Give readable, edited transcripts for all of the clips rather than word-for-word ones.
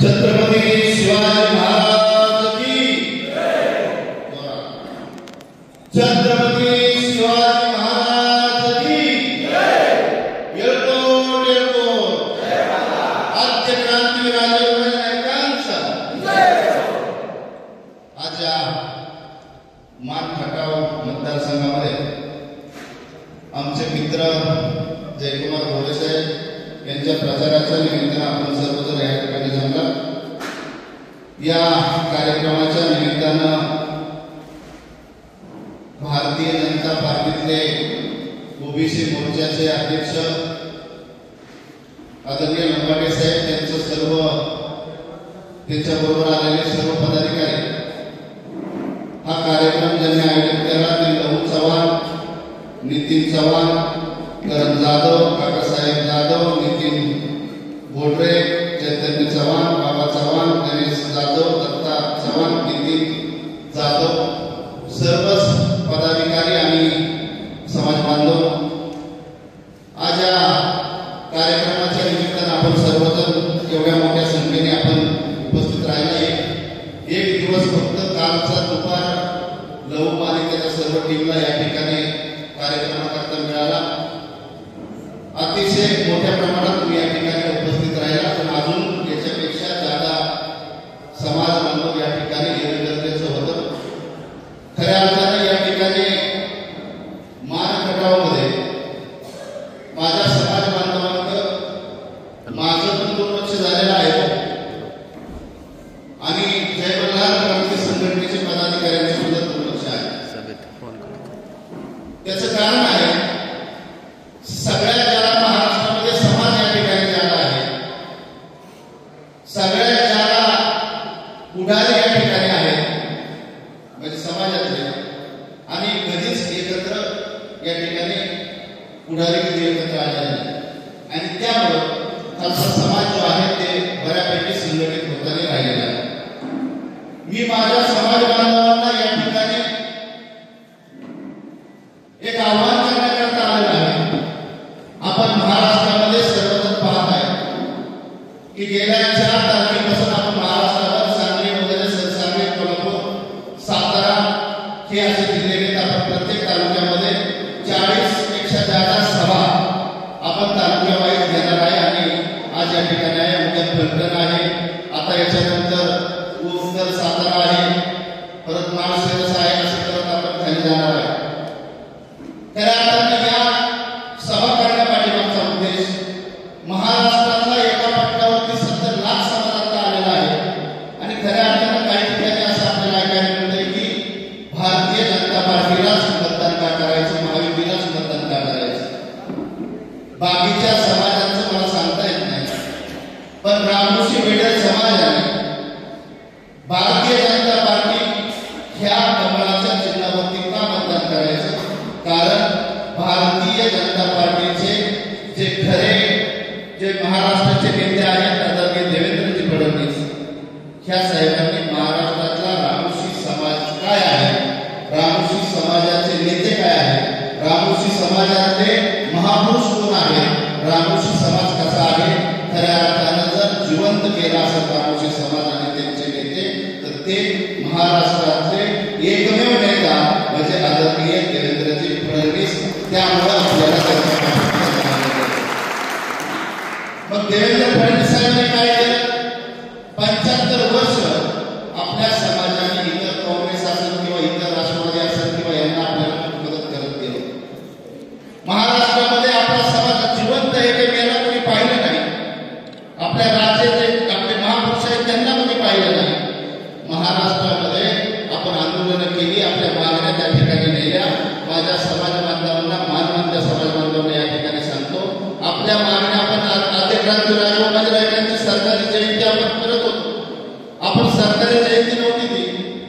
छत्रपती शिवाजी महाराज की छत्रपती शिवाजी महाराज की येळकोट येळकोट आद्य क्रांतीवीर राजे नायकांचा आज या मान खटाव मतदारसंघामध्ये आमचे मित्र जयकुमार घोडे साहेब यांच्या प्रचाराच्या निमित्ताने आपण सर्वजण या ठिकाणी जमला। या कार्यक्रमाच्या निमित्तानं भारतीय जनता पार्टीतले ओबीसी मोर्चाचे अध्यक्ष आदरणीय लंबाटे साहेब त्यांच्याबरोबर आलेले सर्व पदाधिकारी, हा कार्यक्रम ज्यांनी आयोजित केला ते लहू चव्हाण, नितीन चव्हाण, करण जाधव, काकासाहेब जाधव, नितीन बोडरे, चैतन्य चव्हाण, बाबा चव्हाण, गणेश जाधव, दत्ता चव्हाण, नितीन जाधव, सर्वच पदाधिकारी आणि समाज बांधव आज या कार्यक्रमाच्या निमित्तानं आपण सर्वजण एवढ्या मोठ्या संख्येने आपण उपस्थित राहिले। एक दिवस फक्त कालचा दुपार लहू मालिकेच्या सर्व टीमला या ठिकाणी कार्यक्रमाकरता मिळाला। अतिशय मोठ्या प्रमाणात तुम्ही या ठिकाणी उपस्थित राहिला, पण अजून याच्यापेक्षा जादा समाज बांधव या ठिकाणी येणं गरजेचं होतं। खऱ्या अर्थाने या ठिकाणी मान खटावमध्ये माझ्या समाज बांधवांचं माझं पण दुर्लक्ष झालेलं आहे आणि जय मल्हार क्रांती संघटनेचे पदाधिकाऱ्यांचं सुद्धा दुर्लक्ष आहे। त्याचं कारण आहे सगळ्या ज्याला महाराष्ट्रामध्ये समाज या ठिकाणी झाला आहे, सगळ्या ज्याला पुढारी या ठिकाणी आहेत म्हणजे समाजातले, आणि कधीच एकत्र या ठिकाणी पुढारी कधी एकत्र आले नाही आणि त्यामुळं खालचा समाज जो आहे ते बऱ्यापैकी संघटित होताना राहिलेला आहे। मी माझ्या समाज बांधवांना या ठिकाणी एक आव्हान करण्याकरता आलेलो आहे। आपण महाराष्ट्रामध्ये सर्वजण पाहत आहे की गेल्या 4 तारखेपासून आपण महाराष्ट्रावर सांगली, वगैरे सांगली, कोल्हापूर, सातारा हे असे जिल्हे घेत आपण प्रत्येक तालुक्यामध्ये 40 पेक्षा जादा सभा आपण तालुक्यावाईज घेणार आहे आणि आज या ठिकाणी आहे, उद्या फलटण आहे, आता याच्यानंतर उत्तर सातारा आहे, परत माळशिरस आहे, असं करत आपण खाली जाणार आहे। खऱ्या अर्थाने या सभा करण्यापाठीमागचा उद्देश महाराष्ट्रातला एका पट्ट्यावरती 70 लाख समाजातला आलेला आहे आणि खऱ्या अर्थानं काही ठिकाणी असं आपल्याला ऐकायला मिळतंय की भारतीय जनता पार्टीलाच मतदान का करायचं, महायुतीलाच मतदान का करायचं। बाकीच्या समाजांचं मला सांगता येत नाही, पण रामोशी वेडर समाजाने भारतीय जनता पार्टी ह्या कमळाच्या चिन्हावरती का मतदान करायचं? कारण भारतीय जनता पार्टीचे जे खरे जे महाराष्ट्राचे नेते आहेत आदरणीय देवेंद्रजी फडणवीस ह्या साहेबांनी महाराष्ट्रातला रामोशी समाज काय आहे, रामोशी समाजाचे नेते काय आहेत, रामोशी समाजातले महापुरुष कोण आहेत, रामोशी समाज कसा आहे, खऱ्या अर्थानं जर जिवंत केला असेल रामोशी समाज आणि त्यांचे नेते तर ते महाराष्ट्रातले एकमेव नेता म्हणजे आदरणीय देवेंद्रजी फडणवीस। त्यामुळे आपल्याला मग देवेंद्र फडणवीस साहेबांनी काय केलं? 75 वर्ष आपल्या समाजाने इतर काँग्रेस असेल किंवा इतर राष्ट्रवादी असेल किंवा यांना आपल्याला मदत करत गेलो। महाराष्ट्रामध्ये आपला समाज जिवंत आहे ते मेला कोणी पाहिलं नाही, आपल्या राज्याचे आपले महापुरुष आहेत त्यांना कोणी पाहिलं नाही। महाराष्ट्रामध्ये आपण आंदोलनं केली, आपल्या मागण्या त्या ठिकाणी नेल्या। माझ्या समाज बांधवांना, मानवंत समाज बांधवांना या ठिकाणी सांगतो, आपल्या मागण्या आपण आद्य क्रांतीवीर राजे सरकारी जयंती आपण करत होतो, आपण सरकारी जयंती नव्हती ती,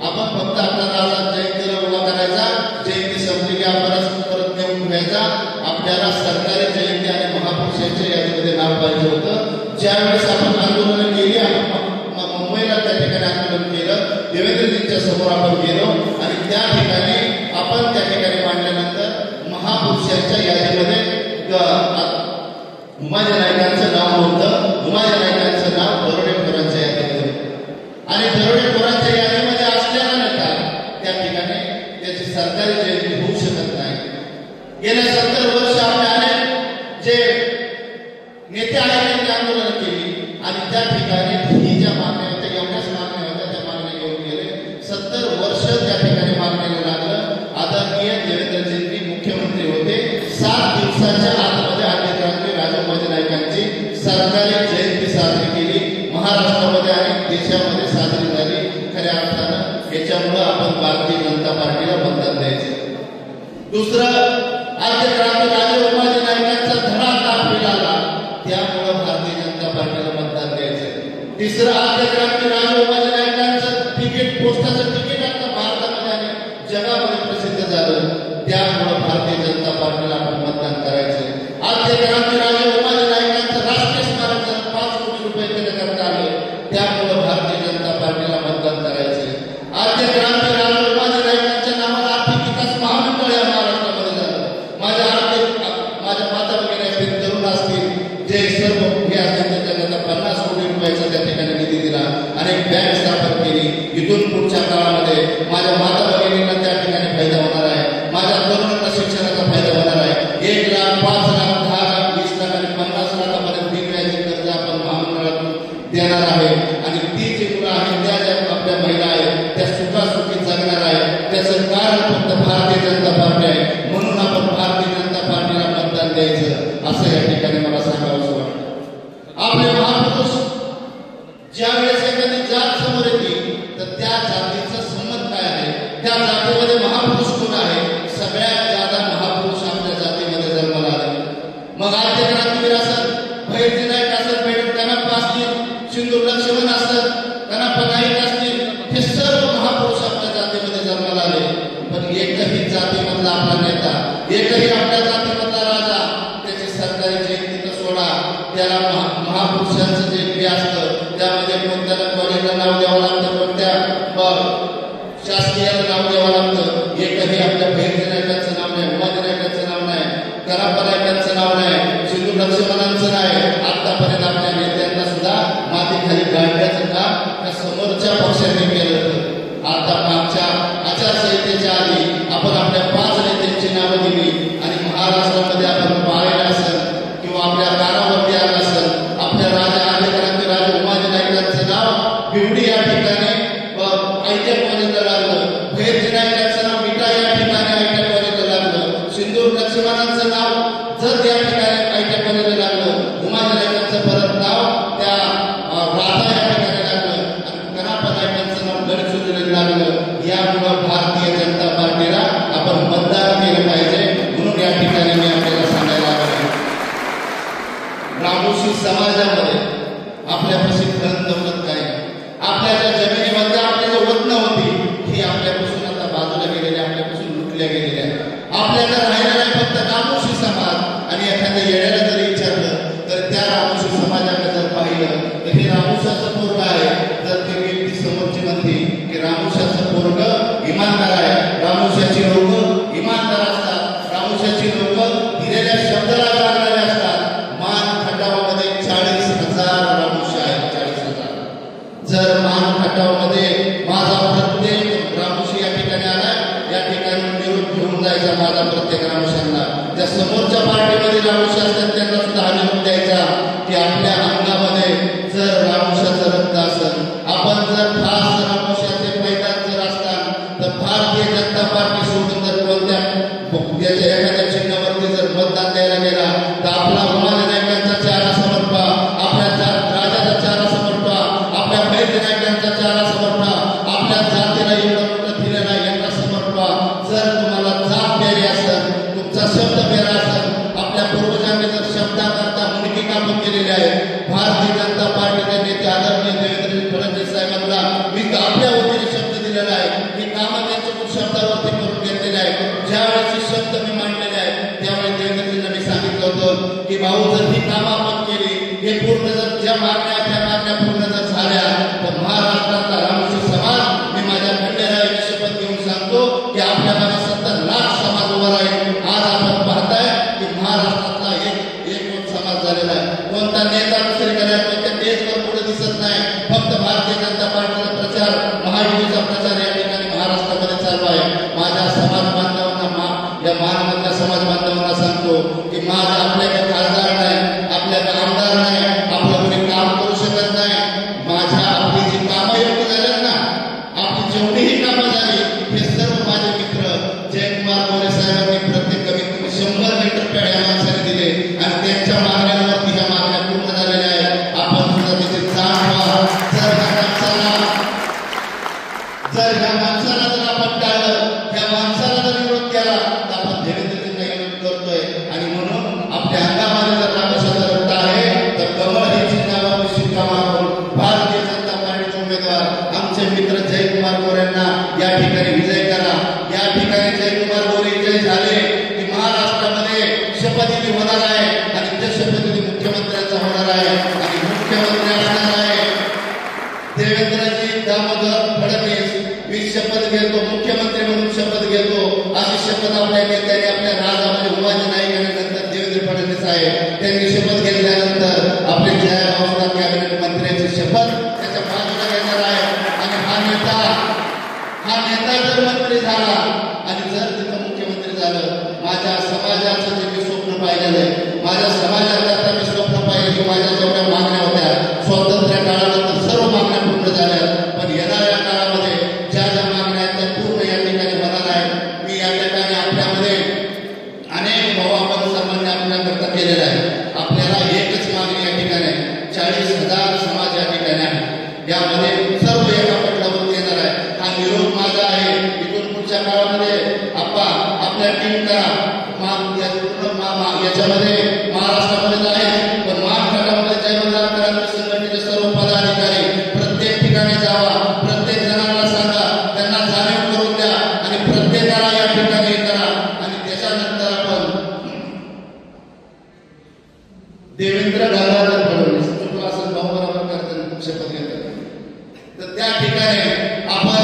आपण फक्त आपला राजा जयंतीला उभा करायचा, जयंती संपली की आपण परत नेऊन घ्यायचा। आपल्याला सरकारी जयंती आणि महापुरुषांच्या यादीमध्ये नाव पाहिजे होतं। ज्यावेळेस आपण आंदोलन केली, आपण मुंबईला त्या ठिकाणी आंदोलन केलं, देवेंद्रजींच्या समोर आपण गेलो आणि त्या ठिकाणी आपण त्या ठिकाणी मांडल्यानंतर महापुरुषांच्या यादीमध्ये उमाजी नायकांचं नाव होतं, उमाजी नायकांचं नाव बरोडे आणि त्या ठिकाणी ही ज्या मागण्या होत्या एवढ्याच मागण्या होत्या त्या मागण्या घेऊन गेले. 70 वर्ष त्या ठिकाणी मागणीला लागलं. आदरणीय देवेंद्रजींनी मुख्यमंत्री होते. 7 दिवसाच्या आतमध्ये आद्यक्रांती राजोबाजी नाईकांची सरकारी जयंती साजरी केली. महाराष्ट्रामध्ये आणि देशामध्ये साजरी झाली. खऱ्या अर्थानं याच्यामुळं आपण भारतीय जनता पार्टीला मतदान द्यायचं. दुसरं, आद्यक्रांती राजोबाजी नाईकांचा धडा ताप मिळाला त्यामुळं भारतीय जनता पार्टीला मतदान द्यायचं. तिसरं, आद्यक्रांती राजोबाजी नाईकांचं तिकीट, पोस्टाचं तिकीट आता भारतामध्ये आणि जगामध्ये प्रसिद्ध झालं त्यामुळं भारतीय जनता पार्टीला आपण मतदान करायचं. आद्यक्रांती राजोबाजी नाईकांचं राष्ट्रीय स्मारक 5 कोटी रुपये करण्यात आले त्यामुळं भारतीय जनता पार्टीला मतदान करायचं. आद्यक्रांती राजोबाजी नाईकांच्या नावानं आर्थिक विकास महामंडळ या महाराष्ट्रामध्ये झालं. माझ्या माता भगिनी असतील, तरुण असतील, जे सर्व हे असतील त्यांना 50 कोटी रुपयाचा त्या ठिकाणी निधी दिला. अनेक बँक स्थापन केली. इथून पुढच्या काळामध्ये माझ्या माता भगिनींना त्या ठिकाणी फायदा होणार आहे. माझ्या तरुणांना शिक्षणाचा फायदा होणार आहे. 1 लाख, 5 लाख, 10 लाख, 20 लाख आणि 50 लाखापर्यंत विकण्याचे कर्ज आपण महामंडळातून देणार आहे. आणि ती जी मुलं आहेत त्या ज्या आपल्या महिला आहेत त्या सुखासुखी जगणार आहे. त्याचं कारण फक्त भारतीय जनता पार्टी आहे. म्हणून आपण भारतीय जनता पार्टीला मतदान द्यायचं असं या ठिकाणी मला सांगावंसं वाटतं. आपले महापुरुष ज्या वेळेस एखादी जात समोर येते तर त्या जातीचं संमत काय आहे, त्या जातीमध्ये महापुरुष कोण आहे, सगळ्यात जादा महापुरुष आपल्या जातीमध्ये जन्माला आले. मग आद्यक्रांतीवीर असत, भैरजी नाईक असत, मॅडम कनाप्पा असतील, सिंधू लक्ष्मण असत, कनाप्पा नाईक असतील, हे सर्व महापुरुष आपल्या जातीमध्ये जन्माला आले. पण एकही जातीमधला आपला नेता, एकही आपल्या जातीमधला राजा त्याची सरकारी जयंती तर सोडा, त्याला महापुरुषांचं जे हे असतं त्यामध्ये कोणत्याला कॉलेजला नाव द्यावं लागतं, कोणत्या शासकीयाला नाव द्यावं लागतं. एकही आपल्या भैरजी नाईकांचं नाव नाही, उमाजी नाईकांचं नाव नाही, कनाप्पा नाईकांचं नाव नाही, सिंधू लक्ष्मणांचं नाही. आतापर्यंत आपल्या नेत्यांना सुद्धा मातीखाली गाडण्याचं काम त्या समोरच्या पक्षाने केलं होतं. आता मागच्या आचारसंहितेच्या आधी आपण आपल्या 5 नेत्यांची नावं दिली आणि महाराष्ट्रामध्ये आपण पाहिलं असेल किंवा आपल्या कानावरती आलं असेल आपल्या राजा आद्यक्रांती राजा उमाजी नाईकांचं नाव बिवडी या ठिकाणी आयटीआय कॉलेजला लागलं. भैरजी नाईकांचं नाव विटा या ठिकाणी आयटीआय कॉलेजला लागलं. सिंधू लक्ष्मणांचं नाव जत या ठिकाणी आयटीआय कॉलेजला लागलं. उमाजी नाईकांचं परत नाव त्या राधा या ठिकाणी लागलं आणि कनाप्पा नाईकांचं नाव गडचिरोलीला लागलं. यामुळं भारतीय जनता पार्टीला आपण मतदान केलं पाहिजे. म्हणून या ठिकाणी मी आपल्याला सांगायला आवडेल, रामोशी समाजामध्ये आपल्यापाशी धन दौलत काय, आपल्या ज्या जमिनीमध्ये आपल्या जे वतन होती ही आपल्यापासून आता बाजूला गेलेली, आपल्यापासून लुटल्या गेलेल्या. आपल्याला राहिला नाही फक्त रामोशी समाज. आणि एखाद्या येण्याला जरी विचारलं तर त्या रामोशी समाजाकडे जर पाहिलं तर हे रामोशाचं पोरग आहे. जर ते व्यक्ती समोरची म्हणते की रामोशाचं पोरग इमानदार आहे, रामोशाची लोक इमानदार असतात, रामोशाची लोक दिलेल्या शब्दाला जाणारे असतात. मान खटावामध्ये 40,000 रामोशी आहेत. 40,000. जर मान खटाव मुख्यमंत्री असणार आहे देवेंद्रजी दामोदर फडणवीस. मी शपथ घेतो, मुख्यमंत्री म्हणून शपथ घेतो. अशी शपथ आपल्या नेत्यांनी आपल्या राजामध्ये उभाजी नाईक यांच्यानंतर देवेंद्र फडणवीस साहेब त्यांनी शपथ घेतल्यानंतर आपले जयभावना कॅबिनेट मंत्र्यांची शपथ त्याच्या बाजूला घेणार आहे. आणि हा नेता जर मंत्री झाला आणि जर तिथं मुख्यमंत्री झालं, माझ्या समाजाचं जे मी स्वप्न पाहिलेलं आहे, माझ्या समाजाकरता मी स्वप्न पाहिलं की माझ्या जेवढ्या मागण्या होत्या स्वातंत्र्य काळानंतर सर्व मागण्या पूर्ण झाल्या, पण येणाऱ्या काळामध्ये ज्या ज्या मागण्या आहेत त्या पूर्ण या ठिकाणी होणार आहे. मी या ठिकाणी आपल्यामध्ये अनेक भावापण सामान्य आपल्याकरता केलेला आहे. आपल्याला एकच मागणी या ठिकाणी आहे, 40,000 समाज या ठिकाणी आहे. यामध्ये सर्व एका पटलावर येणार आहे. हा निरोप माझा आहे. इथून पुढच्या काळामध्ये आपल्या टीम करा. याच्यामध्ये महाराष्ट्रामध्ये आहे, पण महाराष्ट्रामध्ये जय मल्हार क्रांती संघटनेचे सर्व पदाधिकारी प्रत्येक ठिकाणी जावा, प्रत्येक जणांना सांगा, त्यांना जाणीव करून द्या आणि प्रत्येकाला या ठिकाणी करा. आणि त्याच्यानंतर आपण देवेंद्र गंगाधर फडणवीस चुकला असं बरोबर करताना शपथ घेतात, तर त्या ठिकाणी आपण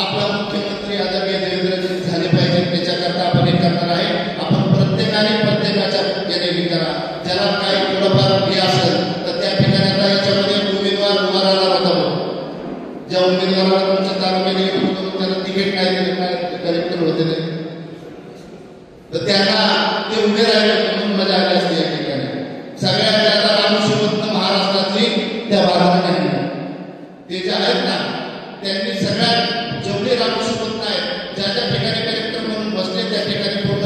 आपला मुख्यमंत्री आदरणीय देवेंद्रजी झाले पाहिजे. त्याच्याकरता आपण हे करणार आहे. आपण प्रत्येकाने प्रत्येकाच्या याने करा. ज्याला काही थोडंफार हे असेल तर त्या ठिकाणी आता याच्यामध्ये उमेदवार उभा राहिला होता. ज्या उमेदवाराला तुमच्या तालुक्याने त्याला तिकीट नाही दिले, काय कलेक्टर होते ते, तर त्यांना ते उभे राहिले म्हणून मजा आली असते. या ठिकाणी सगळ्यात जास्त रामशिवंत महाराष्ट्रातली त्या भागात ते जे आहेत ना, त्यांनी सगळ्यात जेवढे रामशिवंत आहेत ज्या ज्या ठिकाणी कलेक्टर म्हणून बसले त्या ठिकाणी पूर्ण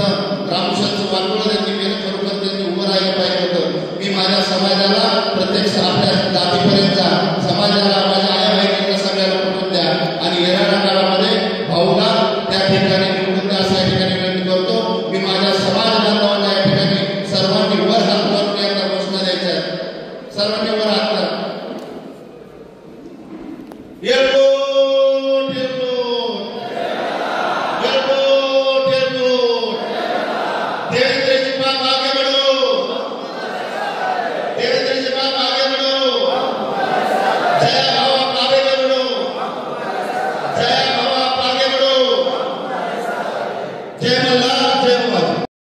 रामशांचं वाटोळं त्यांनी केलं. खरोखर त्यांनी उभं राहिलं पाहिजे होतं. मी माझ्या समाजाला प्रत्यक्ष आपल्या